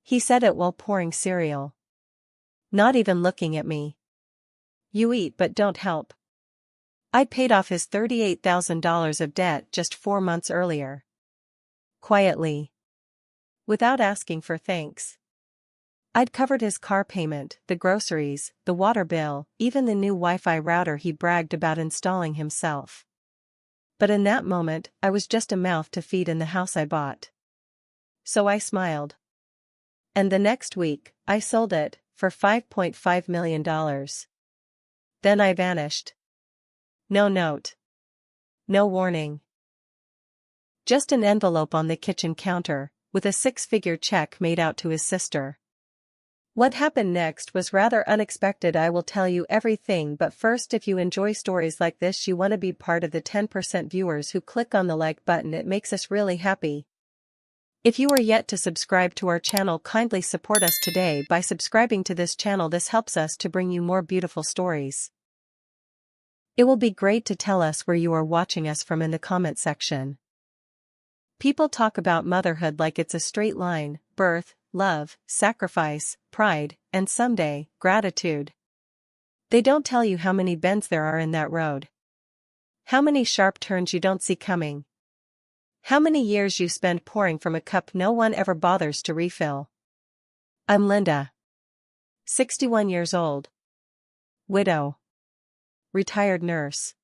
He said it while pouring cereal. Not even looking at me. You eat but don't help. I'd paid off his $38,000 of debt just 4 months earlier. Quietly. Without asking for thanks. I'd covered his car payment, the groceries, the water bill, even the new Wi-Fi router he bragged about installing himself. But in that moment, I was just a mouth to feed in the house I bought. So I smiled. And the next week, I sold it, for $5.5 million. Then I vanished. No note. No warning. Just an envelope on the kitchen counter, with a 6-figure check made out to his sister. What happened next was rather unexpected. I will tell you everything, but first, if you enjoy stories like this, you want to be part of the 10% viewers who click on the like button. It makes us really happy. If you are yet to subscribe to our channel, kindly support us today by subscribing to this channel. This helps us to bring you more beautiful stories. It will be great to tell us where you are watching us from in the comment section. People talk about motherhood like it's a straight line: birth, love, sacrifice, pride, and someday, gratitude. They don't tell you how many bends there are in that road. How many sharp turns you don't see coming. How many years you spend pouring from a cup no one ever bothers to refill. I'm Linda. 61 years old. Widow. Retired nurse.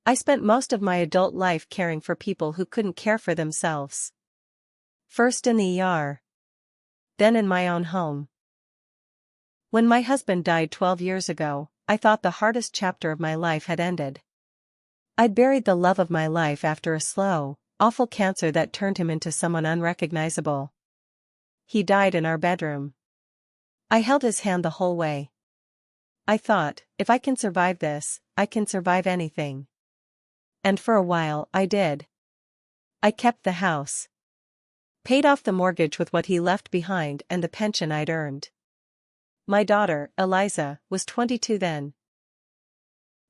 I spent most of my adult life caring for people who couldn't care for themselves. First in the ER. Then in my own home. When my husband died 12 years ago, I thought the hardest chapter of my life had ended. I'd buried the love of my life after a slow, awful cancer that turned him into someone unrecognizable. He died in our bedroom. I held his hand the whole way. I thought, if I can survive this, I can survive anything. And for a while, I did. I kept the house. Paid off the mortgage with what he left behind and the pension I'd earned. My daughter, Eliza, was 22 then.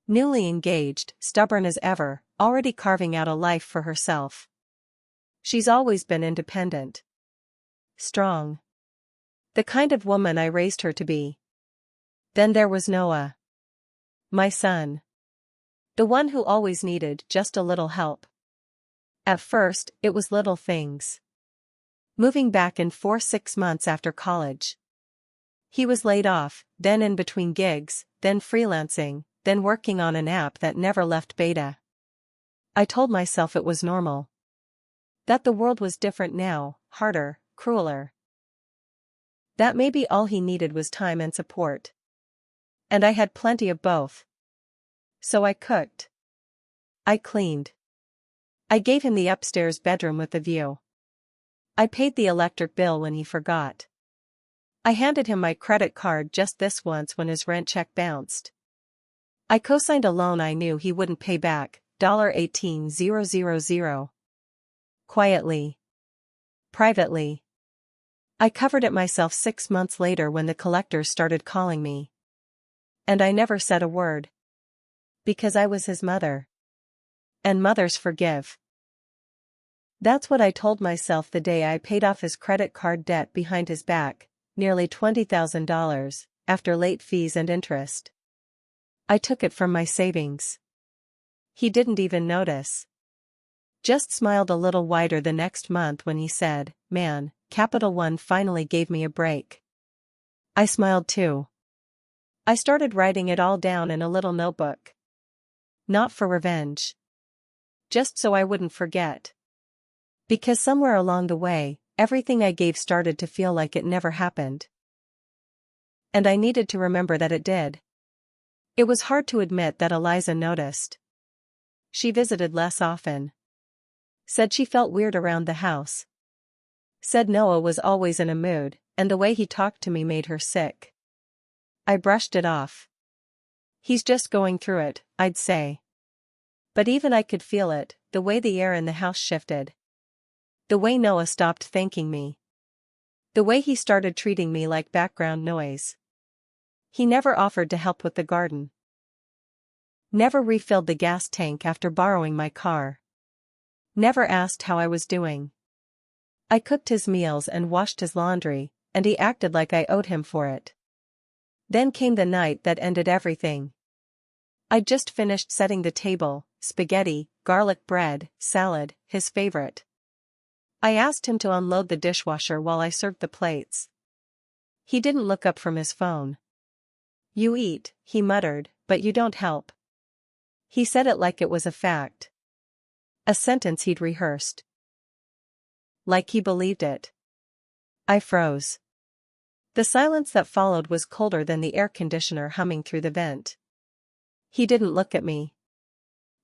Newly engaged, stubborn as ever, already carving out a life for herself. She's always been independent. Strong. The kind of woman I raised her to be. Then there was Noah. My son. The one who always needed just a little help. At first, it was little things. Moving back and forth 6 months after college. He was laid off, then in between gigs, then freelancing, then working on an app that never left beta. I told myself it was normal. That the world was different now, harder, crueler. That maybe all he needed was time and support. And I had plenty of both. So I cooked. I cleaned. I gave him the upstairs bedroom with the view. I paid the electric bill when he forgot. I handed him my credit card just this once when his rent check bounced. I co-signed a loan I knew he wouldn't pay back, $18,000. Quietly. Privately. I covered it myself 6 months later when the collectors started calling me. And I never said a word. Because I was his mother. And mothers forgive. That's what I told myself the day I paid off his credit card debt behind his back, nearly $20,000, after late fees and interest. I took it from my savings. He didn't even notice. Just smiled a little wider the next month when he said, "Man, Capital One finally gave me a break." I smiled too. I started writing it all down in a little notebook. Not for revenge. Just so I wouldn't forget. Because somewhere along the way, everything I gave started to feel like it never happened. And I needed to remember that it did. It was hard to admit that Eliza noticed. She visited less often. Said she felt weird around the house. Said Noah was always in a mood, and the way he talked to me made her sick. I brushed it off. He's just going through it, I'd say. But even I could feel it, the way the air in the house shifted. The way Noah stopped thanking me. The way he started treating me like background noise. He never offered to help with the garden. Never refilled the gas tank after borrowing my car. Never asked how I was doing. I cooked his meals and washed his laundry, and he acted like I owed him for it. Then came the night that ended everything. I'd just finished setting the table: spaghetti, garlic bread, salad, his favorite. I asked him to unload the dishwasher while I served the plates. He didn't look up from his phone. "You eat," he muttered, "but you don't help." He said it like it was a fact. A sentence he'd rehearsed. Like he believed it. I froze. The silence that followed was colder than the air conditioner humming through the vent. He didn't look at me.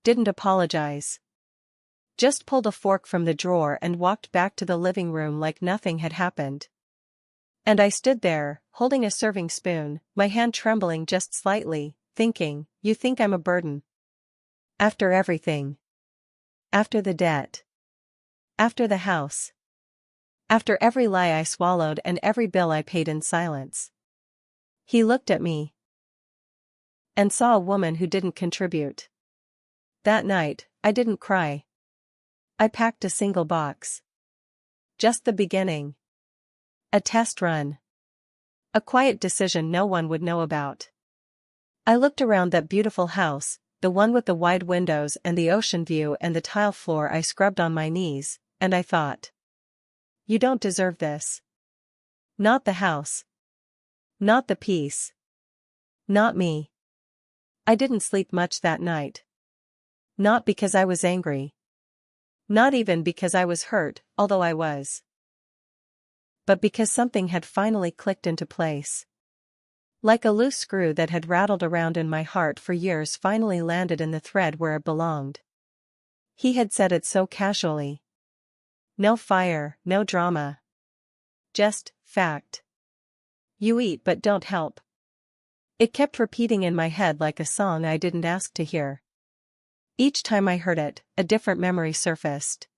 Didn't apologize. Just pulled a fork from the drawer and walked back to the living room like nothing had happened. And I stood there, holding a serving spoon, my hand trembling just slightly, thinking, "You think I'm a burden? After everything. After the debt. After the house. After every lie I swallowed and every bill I paid in silence." He looked at me. And saw a woman who didn't contribute. That night, I didn't cry. I packed a single box. Just the beginning. A test run. A quiet decision no one would know about. I looked around that beautiful house, the one with the wide windows and the ocean view and the tile floor I scrubbed on my knees, and I thought, "You don't deserve this. Not the house. Not the peace. Not me." I didn't sleep much that night. Not because I was angry. Not even because I was hurt, although I was. But because something had finally clicked into place. Like a loose screw that had rattled around in my heart for years finally landed in the thread where it belonged. He had said it so casually. No fire, no drama. Just fact. "You eat but don't help." It kept repeating in my head like a song I didn't ask to hear. Each time I heard it, a different memory surfaced.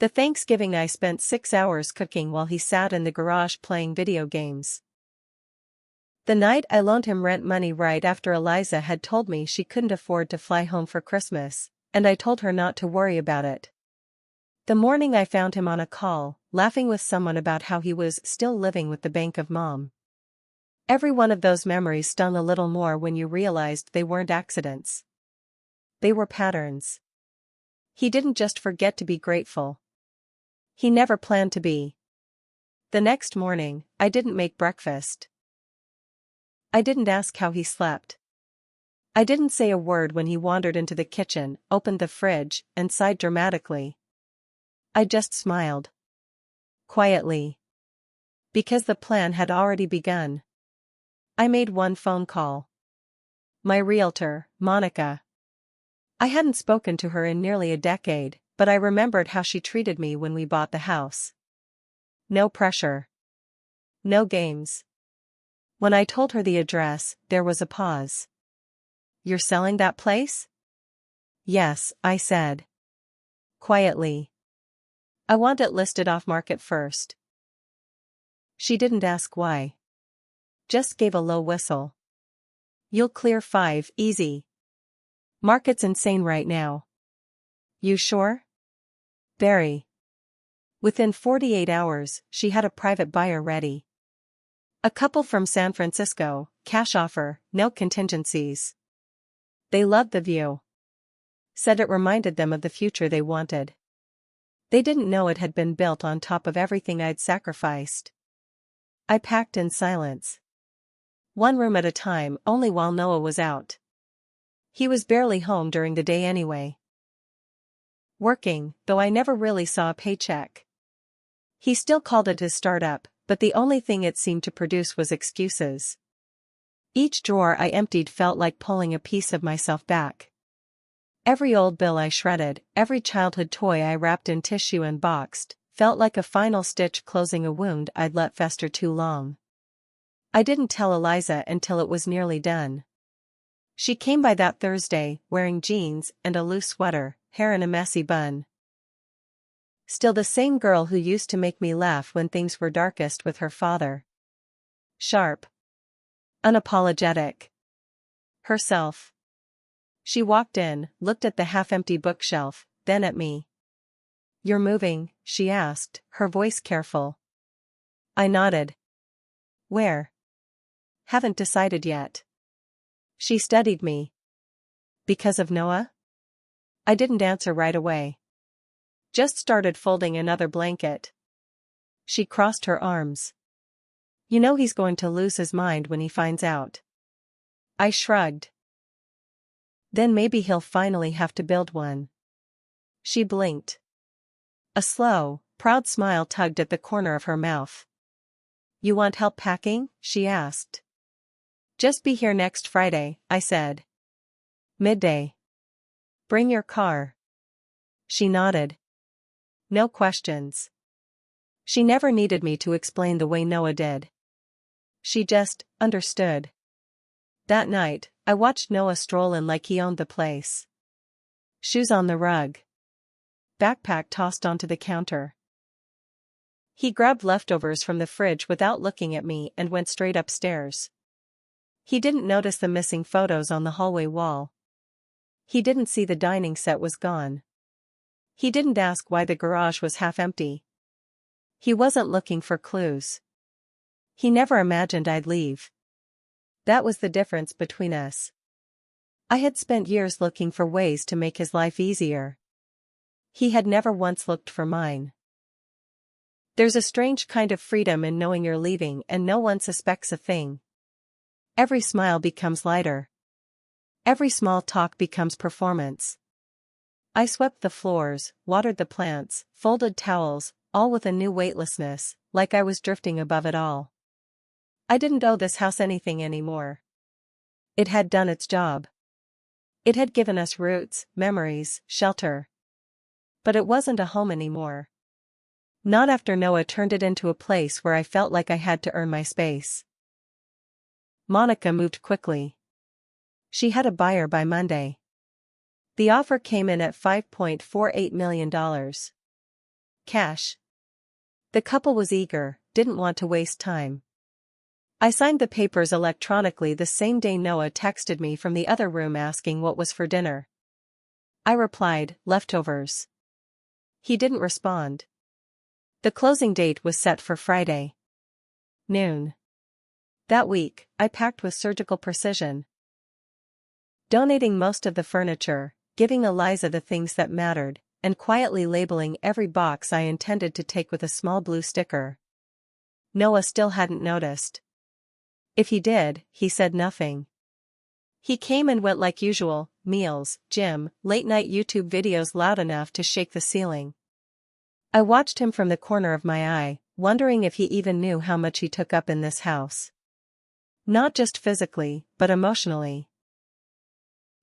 The Thanksgiving I spent 6 hours cooking while he sat in the garage playing video games. The night I loaned him rent money right after Eliza had told me she couldn't afford to fly home for Christmas, and I told her not to worry about it. The morning I found him on a call, laughing with someone about how he was still living with the bank of mom. Every one of those memories stung a little more when you realized they weren't accidents. They were patterns. He didn't just forget to be grateful. He never planned to be. The next morning, I didn't make breakfast. I didn't ask how he slept. I didn't say a word when he wandered into the kitchen, opened the fridge, and sighed dramatically. I just smiled. Quietly. Because the plan had already begun. I made one phone call. My realtor, Monica. I hadn't spoken to her in nearly a decade, but I remembered how she treated me when we bought the house. No pressure. No games. When I told her the address, there was a pause. "You're selling that place?" "Yes," I said. Quietly. "I want it listed off market first." She didn't ask why. Just gave a low whistle. "You'll clear 5, easy. Market's insane right now." "You sure?" "Very." Within 48 hours, she had a private buyer ready. A couple from San Francisco, cash offer, no contingencies. They loved the view. Said it reminded them of the future they wanted. They didn't know it had been built on top of everything I'd sacrificed. I packed in silence. One room at a time, only while Noah was out. He was barely home during the day anyway. Working, though I never really saw a paycheck. He still called it his startup, but the only thing it seemed to produce was excuses. Each drawer I emptied felt like pulling a piece of myself back. Every old bill I shredded, every childhood toy I wrapped in tissue and boxed, felt like a final stitch closing a wound I'd let fester too long. I didn't tell Eliza until it was nearly done. She came by that Thursday, wearing jeans and a loose sweater, hair in a messy bun. Still the same girl who used to make me laugh when things were darkest with her father. Sharp. Unapologetic. Herself. She walked in, looked at the half-empty bookshelf, then at me. "You're moving?" she asked, her voice careful. I nodded. Where? Haven't decided yet. She studied me. Because of Noah? I didn't answer right away. Just started folding another blanket. She crossed her arms. You know he's going to lose his mind when he finds out. I shrugged. Then maybe he'll finally have to build one. She blinked. A slow, proud smile tugged at the corner of her mouth. You want help packing? She asked. Just be here next Friday, I said. Midday. Bring your car. She nodded. No questions. She never needed me to explain the way Noah did. She just understood. That night, I watched Noah stroll in like he owned the place. Shoes on the rug. Backpack tossed onto the counter. He grabbed leftovers from the fridge without looking at me and went straight upstairs. He didn't notice the missing photos on the hallway wall. He didn't see the dining set was gone. He didn't ask why the garage was half empty. He wasn't looking for clues. He never imagined I'd leave. That was the difference between us. I had spent years looking for ways to make his life easier. He had never once looked for mine. There's a strange kind of freedom in knowing you're leaving and no one suspects a thing. Every smile becomes lighter. Every small talk becomes performance. I swept the floors, watered the plants, folded towels, all with a new weightlessness, like I was drifting above it all. I didn't owe this house anything anymore. It had done its job. It had given us roots, memories, shelter. But it wasn't a home anymore. Not after Noah turned it into a place where I felt like I had to earn my space. Monica moved quickly. She had a buyer by Monday. The offer came in at $5.48 million. Cash. The couple was eager, didn't want to waste time. I signed the papers electronically the same day Noah texted me from the other room asking what was for dinner. I replied, leftovers. He didn't respond. The closing date was set for Friday. Noon. That week, I packed with surgical precision. Donating most of the furniture, giving Eliza the things that mattered, and quietly labeling every box I intended to take with a small blue sticker. Noah still hadn't noticed. If he did, he said nothing. He came and went like usual, meals, gym, late-night YouTube videos loud enough to shake the ceiling. I watched him from the corner of my eye, wondering if he even knew how much he took up in this house. Not just physically, but emotionally.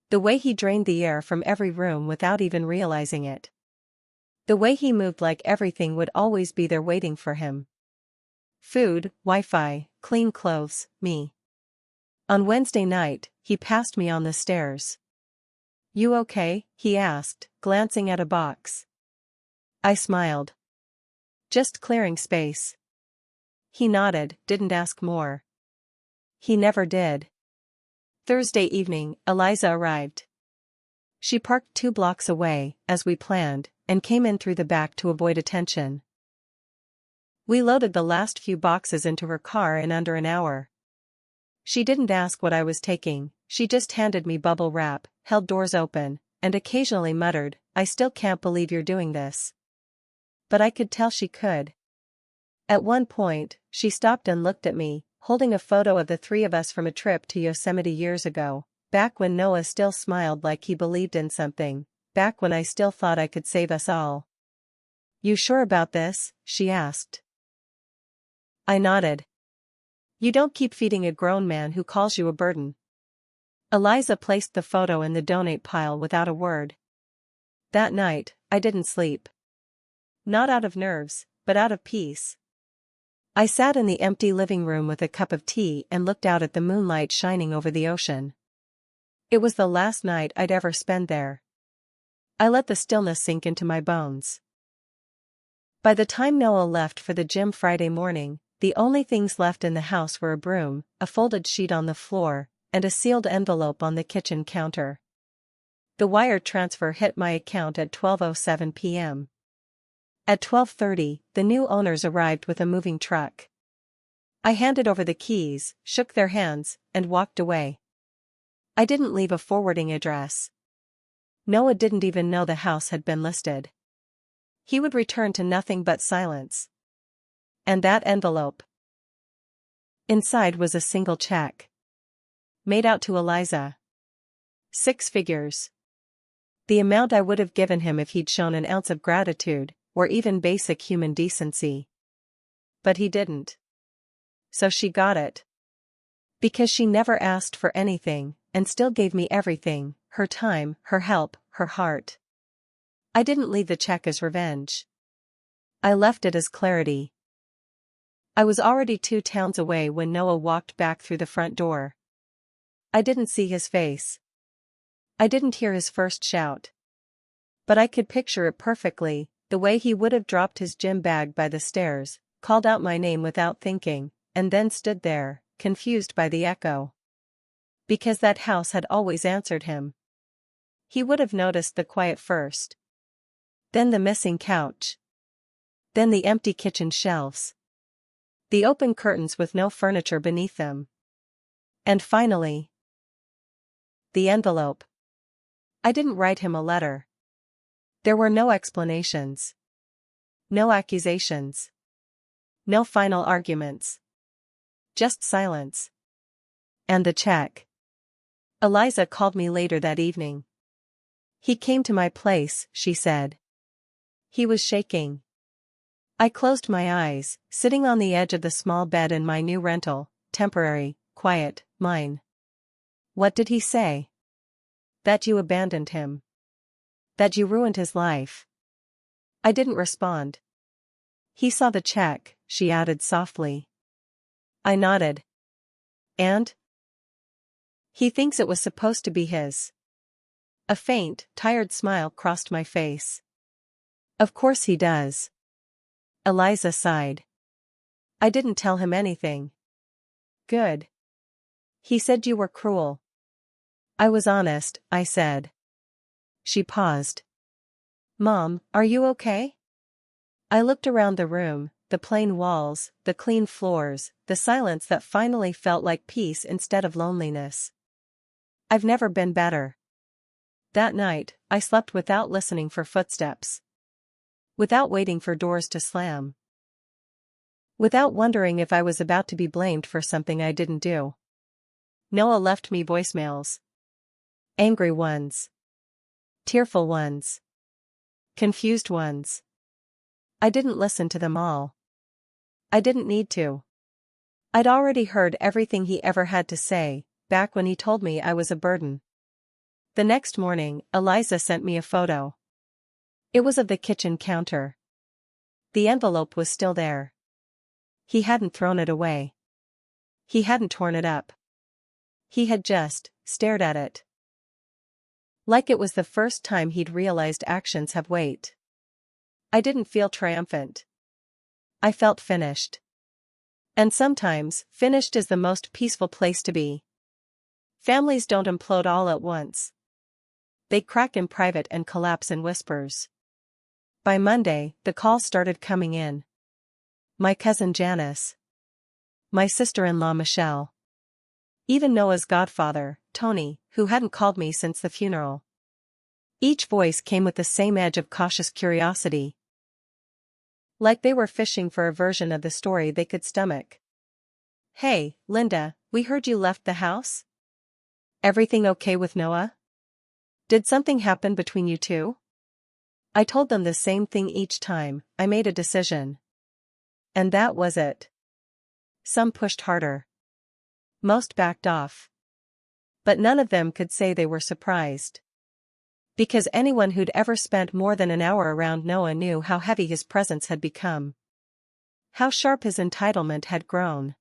The way he drained the air from every room without even realizing it. The way he moved like everything would always be there waiting for him. Food, Wi-Fi, clean clothes, me. On Wednesday night, he passed me on the stairs. You okay? He asked, glancing at a box. I smiled. Just clearing space. He nodded, didn't ask more. He never did. Thursday evening, Eliza arrived. She parked 2 blocks away, as we planned, and came in through the back to avoid attention. We loaded the last few boxes into her car in under an hour. She didn't ask what I was taking, she just handed me bubble wrap, held doors open, and occasionally muttered, I still can't believe you're doing this. But I could tell she could. At one point, she stopped and looked at me, holding a photo of the 3 of us from a trip to Yosemite years ago, back when Noah still smiled like he believed in something, back when I still thought I could save us all. You sure about this? She asked. I nodded. You don't keep feeding a grown man who calls you a burden. Eliza placed the photo in the donate pile without a word. That night, I didn't sleep. Not out of nerves, but out of peace. I sat in the empty living room with a cup of tea and looked out at the moonlight shining over the ocean. It was the last night I'd ever spend there. I let the stillness sink into my bones. By the time Noah left for the gym Friday morning, the only things left in the house were a broom, a folded sheet on the floor, and a sealed envelope on the kitchen counter. The wire transfer hit my account at 12:07 p.m. At 12:30, the new owners arrived with a moving truck. I handed over the keys, shook their hands, and walked away. I didn't leave a forwarding address. Noah didn't even know the house had been listed. He would return to nothing but silence. And that envelope. Inside was a single check. Made out to Eliza. 6 figures. The amount I would have given him if he'd shown an ounce of gratitude, or even basic human decency. But he didn't. So she got it. Because she never asked for anything, and still gave me everything, her time, her help, her heart. I didn't leave the check as revenge. I left it as clarity. I was already 2 towns away when Noah walked back through the front door. I didn't see his face. I didn't hear his first shout. But I could picture it perfectly, the way he would have dropped his gym bag by the stairs, called out my name without thinking, and then stood there, confused by the echo. Because that house had always answered him. He would have noticed the quiet first. Then the missing couch. Then the empty kitchen shelves. The open curtains with no furniture beneath them. And finally, the envelope. I didn't write him a letter. There were no explanations. No accusations. No final arguments. Just silence. And the check. Eliza called me later that evening. He came to my place, she said. He was shaking. I closed my eyes, sitting on the edge of the small bed in my new rental, temporary, quiet, mine. What did he say? That you abandoned him. That you ruined his life. I didn't respond. He saw the check, she added softly. I nodded. And? He thinks it was supposed to be his. A faint, tired smile crossed my face. Of course he does. Eliza sighed. I didn't tell him anything. Good. He said you were cruel. I was honest, I said. She paused. Mom, are you okay? I looked around the room, the plain walls, the clean floors, the silence that finally felt like peace instead of loneliness. I've never been better. That night, I slept without listening for footsteps. Without waiting for doors to slam. Without wondering if I was about to be blamed for something I didn't do. Noah left me voicemails. Angry ones. Tearful ones. Confused ones. I didn't listen to them all. I didn't need to. I'd already heard everything he ever had to say, back when he told me I was a burden. The next morning, Eliza sent me a photo. It was of the kitchen counter. The envelope was still there. He hadn't thrown it away. He hadn't torn it up. He had just stared at it. Like it was the first time he'd realized actions have weight. I didn't feel triumphant. I felt finished. And sometimes, finished is the most peaceful place to be. Families don't implode all at once. They crack in private and collapse in whispers. By Monday, the calls started coming in. My cousin Janice. My sister-in-law Michelle. Even Noah's godfather, Tony, who hadn't called me since the funeral. Each voice came with the same edge of cautious curiosity. Like they were fishing for a version of the story they could stomach. Hey, Linda, we heard you left the house? Everything okay with Noah? Did something happen between you two? I told them the same thing each time. I made a decision. And that was it. Some pushed harder. Most backed off. But none of them could say they were surprised. Because anyone who'd ever spent more than an hour around Noah knew how heavy his presence had become. How sharp his entitlement had grown.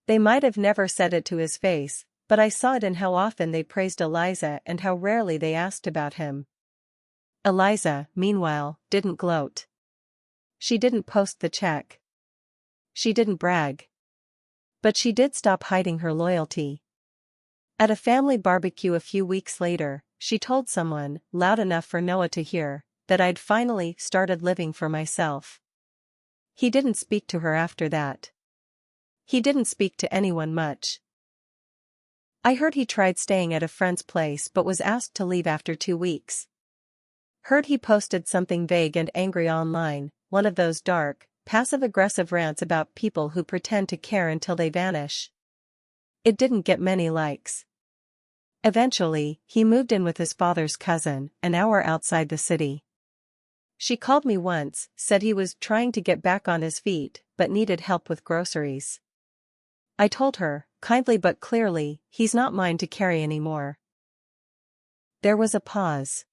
They might have never said it to his face, but I saw it in how often they praised Eliza and how rarely they asked about him. Eliza, meanwhile, didn't gloat. She didn't post the check. She didn't brag. But she did stop hiding her loyalty. At a family barbecue a few weeks later, she told someone, loud enough for Noah to hear, that I'd finally started living for myself. He didn't speak to her after that. He didn't speak to anyone much. I heard he tried staying at a friend's place but was asked to leave after 2 weeks. Heard he posted something vague and angry online, one of those dark, passive-aggressive rants about people who pretend to care until they vanish. It didn't get many likes. Eventually, he moved in with his father's cousin, an hour outside the city. She called me once, said he was trying to get back on his feet, but needed help with groceries. I told her, kindly but clearly, he's not mine to carry anymore. There was a pause.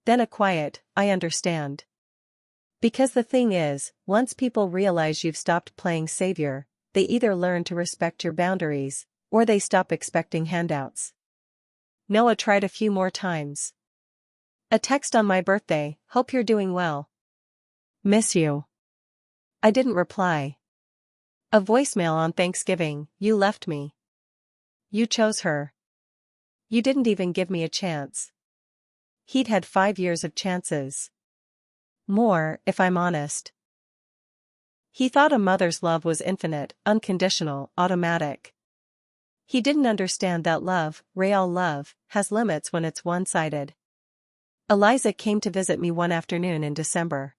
Then a quiet, I understand. Because the thing is, once people realize you've stopped playing savior, they either learn to respect your boundaries, or they stop expecting handouts. Noah tried a few more times. A text on my birthday, hope you're doing well. Miss you. I didn't reply. A voicemail on Thanksgiving, you left me. You chose her. You didn't even give me a chance. He'd had 5 years of chances. More, if I'm honest. He thought a mother's love was infinite, unconditional, automatic. He didn't understand that love, real love, has limits when it's one-sided. Eliza came to visit me one afternoon in December.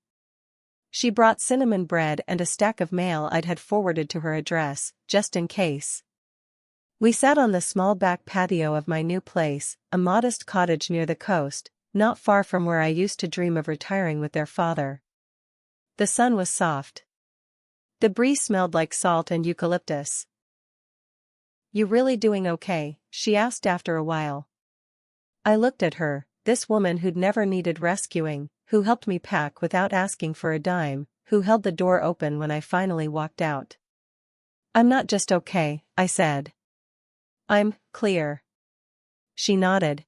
She brought cinnamon bread and a stack of mail I'd had forwarded to her address, just in case. We sat on the small back patio of my new place, a modest cottage near the coast, not far from where I used to dream of retiring with their father. The sun was soft. The breeze smelled like salt and eucalyptus. You really doing okay? She asked after a while. I looked at her, this woman who'd never needed rescuing, who helped me pack without asking for a dime, who held the door open when I finally walked out. I'm not just okay, I said. I'm clear. She nodded.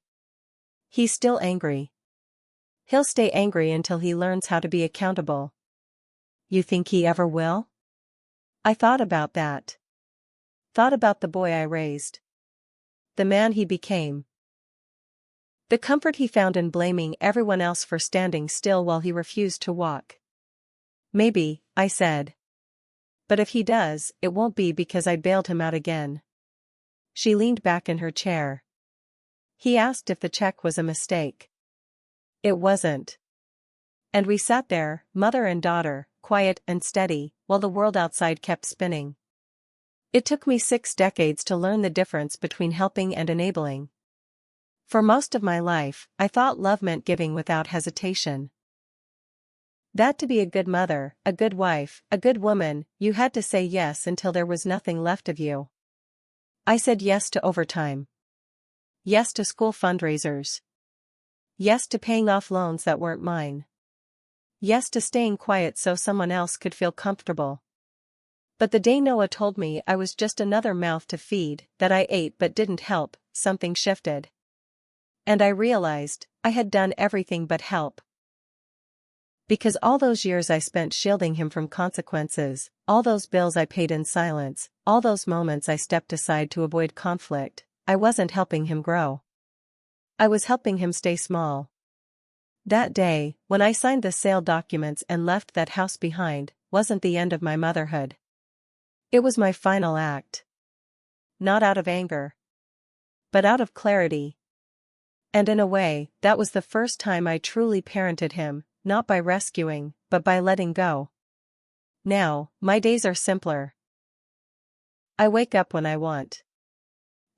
He's still angry. He'll stay angry until he learns how to be accountable. You think he ever will? I thought about that. Thought about the boy I raised. The man he became. The comfort he found in blaming everyone else for standing still while he refused to walk. Maybe, I said. But if he does, it won't be because I bailed him out again. She leaned back in her chair. He asked if the check was a mistake. It wasn't. And we sat there, mother and daughter, quiet and steady, while the world outside kept spinning. It took me 6 decades to learn the difference between helping and enabling. For most of my life, I thought love meant giving without hesitation. That to be a good mother, a good wife, a good woman, you had to say yes until there was nothing left of you. I said yes to overtime. Yes to school fundraisers. Yes to paying off loans that weren't mine. Yes to staying quiet so someone else could feel comfortable. But the day Noah told me I was just another mouth to feed, that I ate but didn't help, something shifted. And I realized, I had done everything but help. Because all those years I spent shielding him from consequences, all those bills I paid in silence, all those moments I stepped aside to avoid conflict, I wasn't helping him grow. I was helping him stay small. That day, when I signed the sale documents and left that house behind, wasn't the end of my motherhood. It was my final act. Not out of anger, but out of clarity. And in a way, that was the first time I truly parented him, not by rescuing, but by letting go. Now, my days are simpler. I wake up when I want.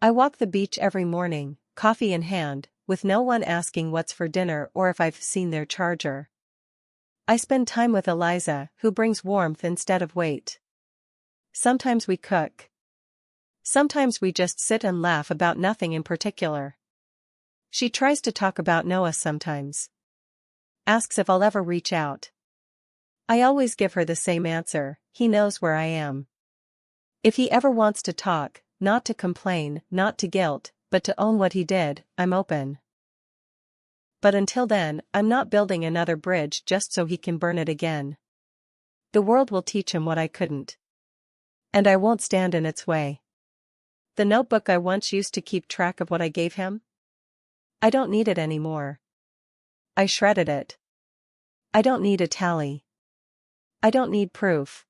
I walk the beach every morning, coffee in hand, with no one asking what's for dinner or if I've seen their charger. I spend time with Eliza, who brings warmth instead of weight. Sometimes we cook. Sometimes we just sit and laugh about nothing in particular. She tries to talk about Noah sometimes. Asks if I'll ever reach out. I always give her the same answer, he knows where I am. If he ever wants to talk, not to complain, not to guilt, but to own what he did, I'm open. But until then, I'm not building another bridge just so he can burn it again. The world will teach him what I couldn't. And I won't stand in its way. The notebook I once used to keep track of what I gave him? I don't need it anymore. I shredded it. I don't need a tally. I don't need proof.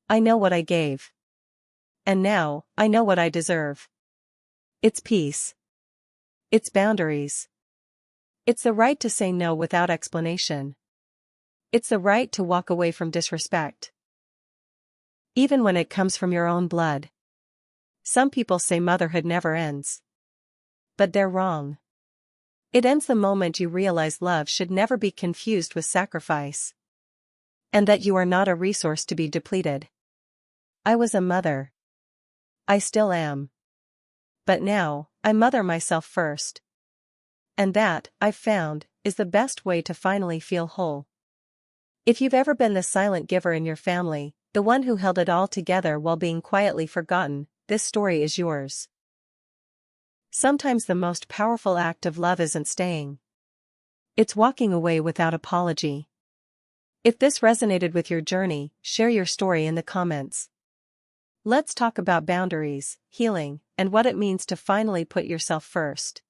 I know what I gave. And now, I know what I deserve. It's peace. It's boundaries. It's the right to say no without explanation. It's the right to walk away from disrespect. Even when it comes from your own blood. Some people say motherhood never ends. But they're wrong. It ends the moment you realize love should never be confused with sacrifice. And that you are not a resource to be depleted. I was a mother. I still am. But now, I mother myself first. And that, I've found, is the best way to finally feel whole. If you've ever been the silent giver in your family, the one who held it all together while being quietly forgotten, this story is yours. Sometimes the most powerful act of love isn't staying. It's walking away without apology. If this resonated with your journey, share your story in the comments. Let's talk about boundaries, healing, and what it means to finally put yourself first.